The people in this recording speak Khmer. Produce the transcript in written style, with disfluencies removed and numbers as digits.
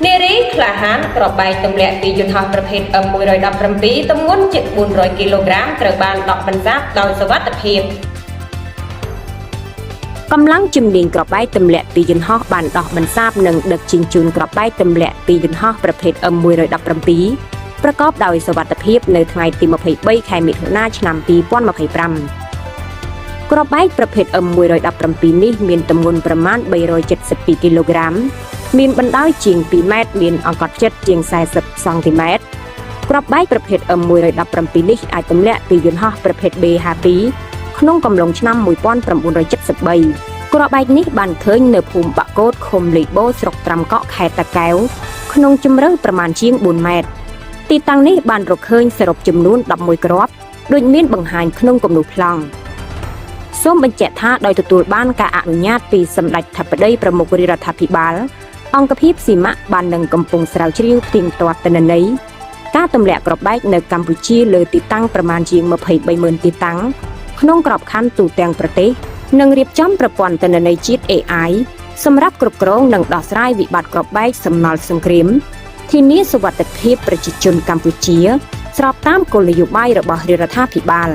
នារីក្លាហានក្របបែកទម្លាក់ពីយន្តហោះប្រភេទ M117 ទម្ងន់ជិត400គីឡូក្រាមត្រូវបានដកបន្សាបដោយសុវត្ថិភាពកម្លាំងជំនាញក្របបែកទម្លាក់ពីយន្តហោះបានដោះបន្សាបនិងដឹកជញ្ជូនក្របបែកទម្លាក់ពីយន្តហោះប្រភេទ M117 ប្រកបដោយសុវត្ថិភាពនៅថ្ងៃទី23ខែមិថុនាឆ្នាំ2025ក្របបែកប្រភេទ M117 នេះមានទម្ងន់ប្រមាណ372គីឡូក្រាមមានបណ្ដោយជាង2ម៉ែត្រមានអង្កត់ផ្ចិតជាង40សង់ទីម៉ែត្រក្របបែកប្រភេទ M117 នេះអាចទម្លាក់ពីយន្តហោះប្រភេទ B52 ក្នុងកំឡុងឆ្នាំ1973ក្របបែកនេះបានឃើញនៅភូមិបាក់កូតឃុំលីបូស្រុកត្រាំកក់ខេត្តតាកែវក្នុងជម្រៅប្រមាណជាង4ម៉ែត្រទីតាំងនេះបានរកឃើញសរុបចំនួន11គ្រាប់ដូចមានបង្ហាញក្នុងគំនូរប្លង់សូមបញ្ជាក់ថាដោយទទួលបានការអនុញ្ញាតពីសម្ដេចធិបតីប្រមុខរាជរដ្ឋាភិបាលអង្គភាពស៊ីម៉ាក់បាននឹងកំពុងស្រាវជ្រាវផ្ទៀងផ្ទាត់ទិន្នន័យការទម្លាក់គ្រាប់បែកនៅកម្ពុជាលើទីតាំងប្រមាណជាង230,000ទីតាំងក្នុងក្របខ័ណ្ឌទូទាំងប្រទេសនិងរៀបចំប្រព័ន្ធទិន្នន័យជាតិ AI សម្រាប់គ្រប់គ្រងនិងដោះស្រាយវិបត្តិគ្រាប់បែកសំណល់សង្គ្រាមធានាសុវត្ថិភាពប្រជាជនកម្ពុជាស្របតាមគោលនយោបាយរបស់រាជរដ្ឋាភិបាល